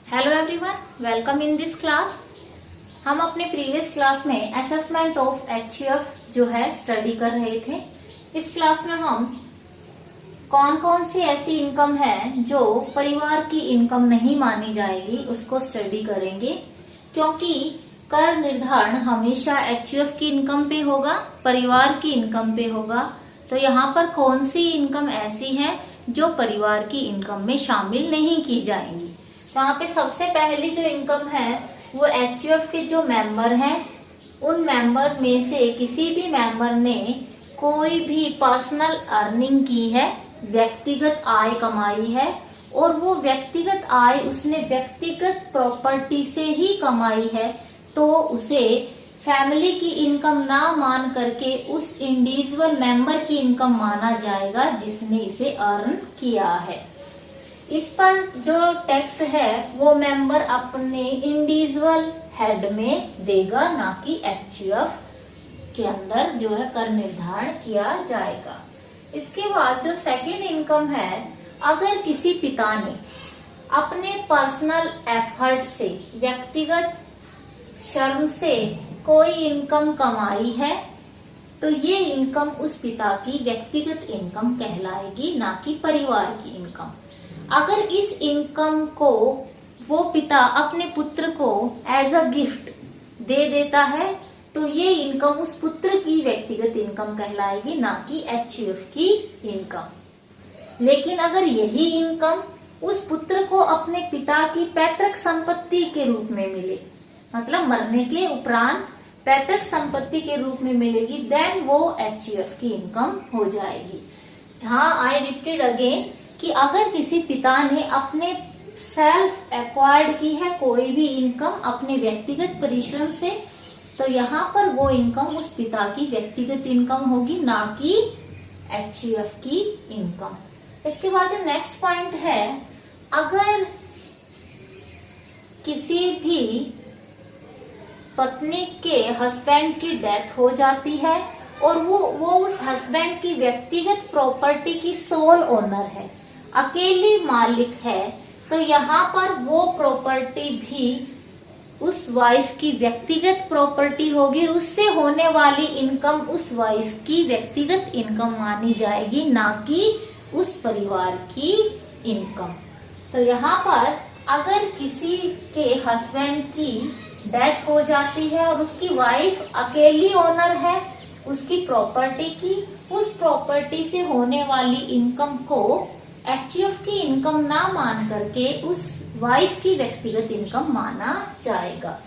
Hello everyone, welcome in this class. हम अपने previous class में असेसमेंट ऑफ एचयूएफ जो है स्टडी कर रहे थे। इस क्लास में हम कौन कौन सी ऐसी इनकम है जो परिवार की इनकम नहीं मानी जाएगी उसको स्टडी करेंगे, क्योंकि कर निर्धारण हमेशा एचयूएफ की इनकम पे होगा, परिवार की इनकम पे होगा। तो यहाँ पर कौन सी इनकम ऐसी है जो परिवार की इनकम में शामिल नहीं की जाएंगी। तो यहाँ पे सबसे पहली जो इनकम है वो एचयूएफ के जो मेंबर हैं उन मेंबर में से किसी भी मेंबर ने कोई भी पर्सनल अर्निंग की है, व्यक्तिगत आय कमाई है, और वो व्यक्तिगत आय उसने व्यक्तिगत प्रॉपर्टी से ही कमाई है, तो उसे फैमिली की इनकम ना मान करके उस इंडिविजुअल मेंबर की इनकम माना जाएगा जिसने इसे अर्न किया है। इस पर जो टैक्स है वो मेंबर अपने इंडिविजुअल हेड में देगा, ना कि एचयूएफ के अंदर जो है कर निर्धारण किया जाएगा। इसके बाद जो सेकंड इनकम है, अगर किसी पिता ने अपने पर्सनल एफर्ट से, व्यक्तिगत श्रम से कोई इनकम कमाई है तो ये इनकम उस पिता की व्यक्तिगत इनकम कहलाएगी, ना कि परिवार की इनकम। अगर इस इनकम को वो पिता अपने पुत्र को एज अ गिफ्ट दे देता है तो ये इनकम उस पुत्र की व्यक्तिगत इनकम कहलाएगी, ना कि एचयूएफ की इनकम। लेकिन अगर यही इनकम उस पुत्र को अपने पिता की पैतृक संपत्ति के रूप में मिले, मतलब मरने के उपरांत पैतृक संपत्ति के रूप में मिलेगी, देन वो एचयूएफ की इनकम हो जाएगी। हाँ, आई रिपीटेड अगेन कि अगर किसी पिता ने अपने सेल्फ एक्वायर्ड की है कोई भी इनकम अपने व्यक्तिगत परिश्रम से, तो यहाँ पर वो इनकम उस पिता की व्यक्तिगत इनकम होगी, ना कि एचयूएफ की इनकम। इसके बाद जो नेक्स्ट पॉइंट है, अगर किसी भी पत्नी के हस्बैंड की डेथ हो जाती है और वो उस हस्बैंड की व्यक्तिगत प्रॉपर्टी की सोल ओनर है, अकेली मालिक है, तो यहाँ पर वो प्रॉपर्टी भी उस वाइफ की व्यक्तिगत प्रॉपर्टी होगी, उससे होने वाली इनकम उस वाइफ की व्यक्तिगत इनकम मानी जाएगी, ना कि उस परिवार की इनकम। तो यहाँ पर अगर किसी के हस्बैंड की डेथ हो जाती है और उसकी वाइफ अकेली ओनर है उसकी प्रॉपर्टी की, उस प्रॉपर्टी से होने वाली इनकम को एचयूएफ की इनकम ना मान करके उस वाइफ की व्यक्तिगत इनकम माना जाएगा।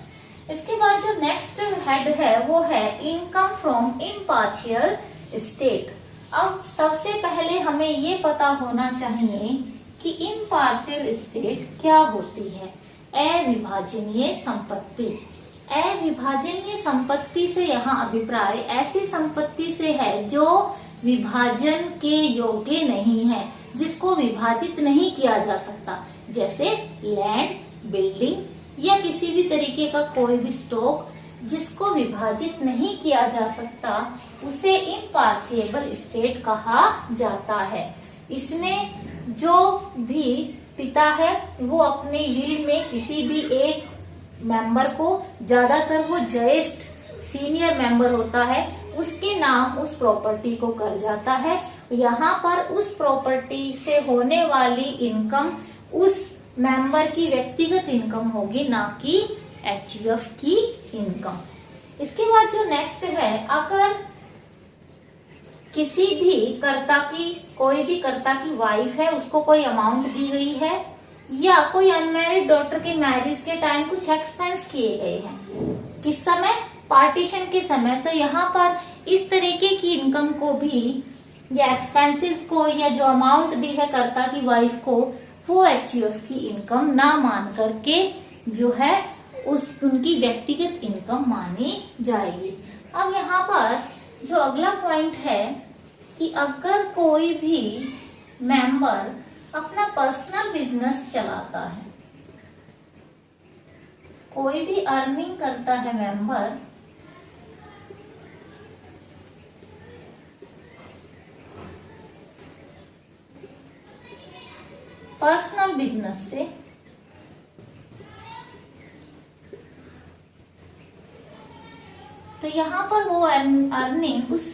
इसके बाद जो नेक्स्ट हेड है वो है इनकम फ्रॉम इम्पार्शियल स्टेट। अब सबसे पहले हमें ये पता होना चाहिए कि इम्पार्शियल स्टेट क्या होती है। अविभाजनीय संपत्ति। अविभाजनीय संपत्ति से यहाँ अभिप्राय ऐसी संपत्ति से है जो विभाजन के योग्य नहीं है, जिसको विभाजित नहीं किया जा सकता, जैसे लैंड, बिल्डिंग या किसी भी तरीके का कोई भी स्टॉक जिसको विभाजित नहीं किया जा सकता, उसे इम्पार्शियल स्टेट कहा जाता है। इसमें जो भी पिता है वो अपने विल में किसी भी एक मेंबर को, ज्यादातर वो ज्येष्ठ सीनियर मेंबर होता है, उसके नाम उस प्रॉपर्टी को कर जाता है। यहाँ पर उस प्रॉपर्टी से होने वाली इनकम उस मेंबर की व्यक्तिगत इनकम होगी, ना कि एचयूएफ की इनकम। इसके बाद जो नेक्स्ट है, अगर किसी भी कर्ता की, कोई भी कर्ता की वाइफ है, उसको कोई अमाउंट दी गई है या कोई अनमैरिड डॉटर के मैरिज के टाइम कुछ एक्सपेंस किए गए हैं, किस समय, पार्टीशन के समय, तो यहाँ पर इस तरीके की इनकम को भी या एक्सपेंसेस को या जो अमाउंट दी है कर्ता की वाइफ को, वो एचयूएफ की इनकम ना मान करके जो है उनकी व्यक्तिगत इनकम मानी जाएगी। अब यहाँ पर जो अगला पॉइंट है कि अगर कोई भी मेंबर अपना पर्सनल बिजनेस चलाता है, कोई भी अर्निंग करता है मेंबर, पर्सनल बिजनेस से, तो यहाँ पर वो अर्निंग उस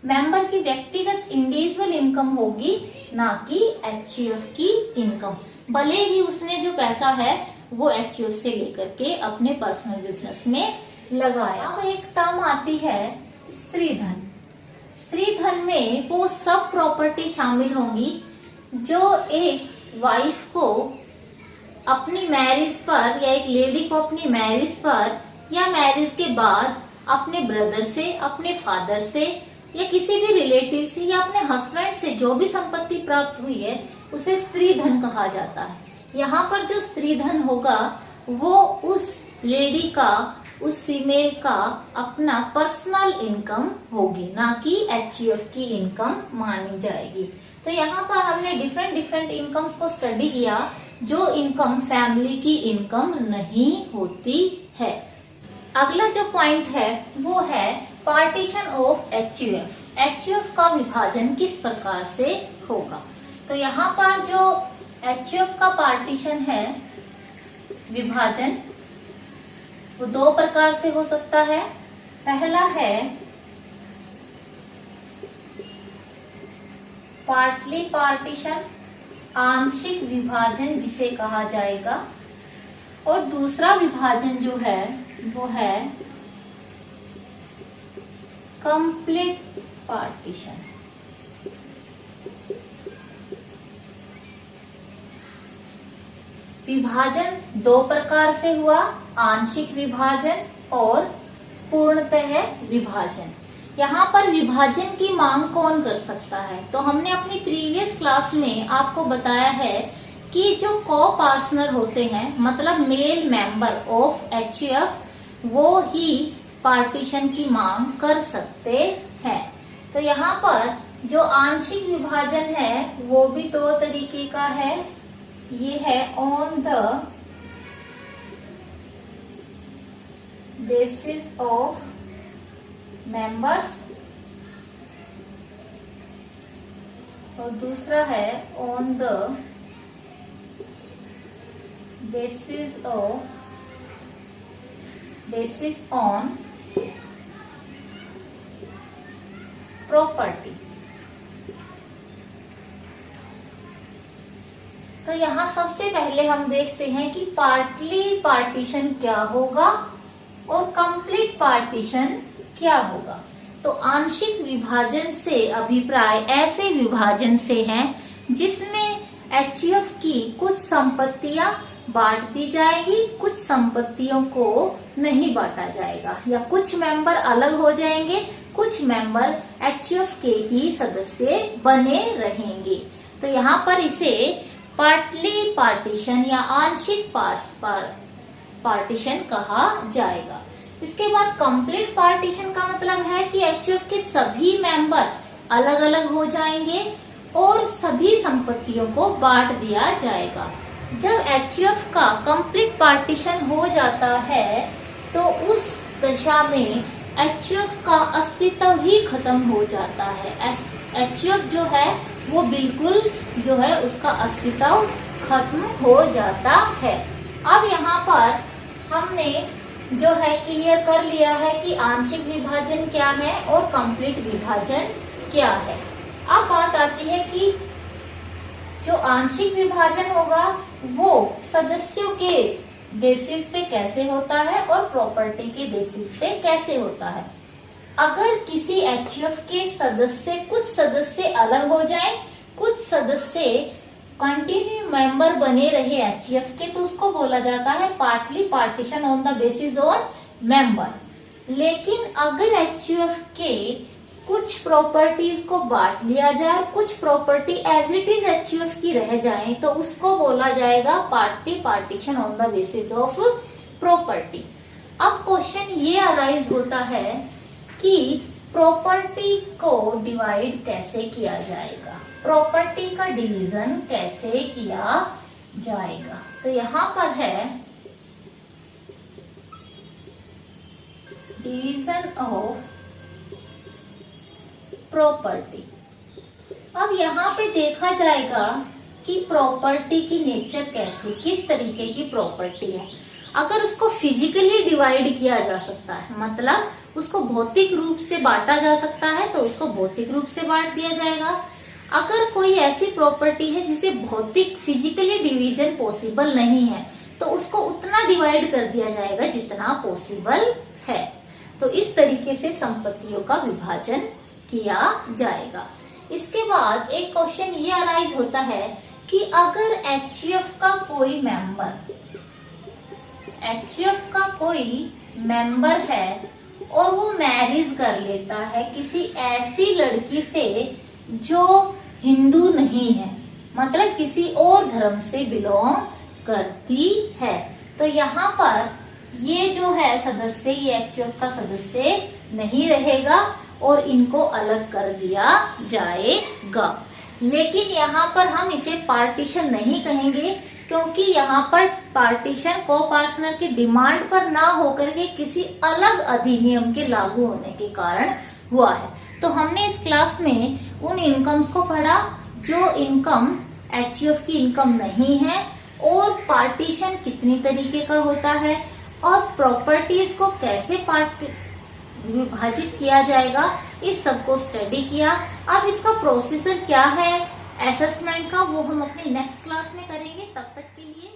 मेंबर की व्यक्तिगत इंडिविजुअल इनकम होगी, ना कि एचयूएफ की इनकम। भले ही उसने जो पैसा है वो एचयूएफ से लेकर के अपने पर्सनल बिजनेस में लगाया। अब एक टर्म आती है स्त्रीधन। स्त्रीधन में वो सब प्रॉपर्टी शामिल होंगी जो एक वाइफ को अपनी मैरिज पर या एक लेडी को अपनी मैरिज पर या मैरिज के बाद अपने ब्रदर से, अपने फादर से या किसी भी रिलेटिव से या अपने हस्बैंड से जो भी संपत्ति प्राप्त हुई है उसे स्त्रीधन कहा जाता है। यहाँ पर जो स्त्रीधन होगा वो उस लेडी का, उस फीमेल का अपना पर्सनल इनकम होगी, ना कि एचयूएफ की इनकम मानी जाएगी। तो यहाँ पर हमने डिफरेंट इनकम्स को स्टडी किया जो इनकम फैमिली की इनकम नहीं होती है। अगला जो पॉइंट है वो है पार्टीशन ऑफ एचयूएफ। एचयूएफ का विभाजन किस प्रकार से होगा? तो यहाँ पर जो एचयूएफ का पार्टीशन है, विभाजन, वो दो प्रकार से हो सकता है। पहला है पार्टली पार्टीशन, आंशिक विभाजन जिसे कहा जाएगा, और दूसरा विभाजन जो है वो है कंप्लीट पार्टीशन। विभाजन दो प्रकार से हुआ, आंशिक विभाजन और पूर्णतः विभाजन। यहाँ पर विभाजन की मांग कौन कर सकता है? तो हमने अपनी प्रीवियस क्लास में आपको बताया है कि जो को पार्टनर होते हैं, मतलब मेल मेंबर ऑफ एचयूएफ, वो ही पार्टीशन की मांग कर सकते हैं। तो यहाँ पर जो आंशिक विभाजन है वो भी दो तरीके का है। ये है on the basis of members और दूसरा है on the basis on property. तो यहाँ सबसे पहले हम देखते हैं कि पार्टली पार्टीशन क्या होगा और कंप्लीट पार्टीशन क्या होगा। तो आंशिक विभाजन से अभिप्राय ऐसे विभाजन से है जिसमें एचयूएफ की कुछ संपत्तियां बांट दी जाएगी, कुछ संपत्तियों को नहीं बांटा जाएगा, या कुछ मेंबर अलग हो जाएंगे, कुछ मेंबर एचयूएफ के ही सदस्य बने रहेंगे। तो यहाँ पर इसे पार्टली पार्टीशन या आंशिक पार्टीशन कहा जाएगा। इसके बाद कंप्लीट पार्टीशन का मतलब है कि एचयूएफ के सभी मेंबर अलग अलग हो जाएंगे और सभी संपत्तियों को बांट दिया जाएगा। जब एचयूएफ का कंप्लीट पार्टीशन हो जाता है तो उस दशा में एचयूएफ का अस्तित्व ही खत्म हो जाता है। एचयूएफ जो है वो बिल्कुल जो है उसका अस्तित्व खत्म हो जाता है। अब यहाँ पर हमने जो है क्लियर कर लिया है कि आंशिक विभाजन क्या है और कंप्लीट विभाजन क्या है। अब बात आती है कि जो आंशिक विभाजन होगा वो सदस्यों के बेसिस पे कैसे होता है और प्रॉपर्टी के बेसिस पे कैसे होता है। अगर किसी एचयूएफ के सदस्य, कुछ सदस्य अलग हो जाएं, कुछ सदस्य कंटिन्यू मेंबर बने रहे एचयूएफ के, तो उसको बोला जाता है partly partition on the basis on member. लेकिन अगर एचयूएफ के कुछ प्रॉपर्टीज को बांट लिया जाए, कुछ property as it is HUF की रह जाए, तो उसको बोला जाएगा partly partition on the basis of property. अब क्वेश्चन ये अराइज होता है कि प्रॉपर्टी को डिवाइड कैसे किया जाएगा, प्रॉपर्टी का डिवीजन कैसे किया जाएगा। तो यहाँ पर है डिवीजन ऑफ प्रॉपर्टी। अब यहाँ पे देखा जाएगा कि प्रॉपर्टी की नेचर कैसे, किस तरीके की प्रॉपर्टी है। अगर उसको फिजिकली डिवाइड किया जा सकता है, मतलब उसको भौतिक रूप से बांटा जा सकता है तो उसको भौतिक रूप से बांट दिया जाएगा। अगर कोई ऐसी प्रॉपर्टी है जिसे भौतिक फिजिकली डिवीजन पॉसिबल नहीं है तो उसको उतना डिवाइड कर दिया जाएगा जितना पॉसिबल है। तो इस तरीके से संपत्तियों का विभाजन किया जाएगा। इसके बाद एक क्वेश्चन ये अराइज होता है कि अगर एचयूएफ का कोई मेंबर है और वो मैरिज कर लेता है किसी ऐसी लड़की से जो हिंदू नहीं है, मतलब किसी और धर्म से बिलोंग करती है, तो यहाँ पर ये जो है सदस्य, ये एचयूएफ का सदस्य नहीं रहेगा और इनको अलग कर दिया जाएगा। लेकिन यहाँ पर हम इसे पार्टीशन नहीं कहेंगे क्योंकि यहाँ पर पार्टीशन को-पार्टनर की डिमांड पर ना होकर के किसी अलग अधिनियम के लागू होने के कारण हुआ है। तो हमने इस क्लास में उन इनकम्स को पढ़ा जो इनकम एचयूएफ की इनकम नहीं है, और पार्टीशन कितनी तरीके का होता है और प्रॉपर्टीज को कैसे विभाजित किया जाएगा, इस सब को स्टडी किया। अब इसका प्रोसीजर क्या है असेसमेंट का, वो हम अपनी नेक्स्ट क्लास में करेंगे। तब तक के लिए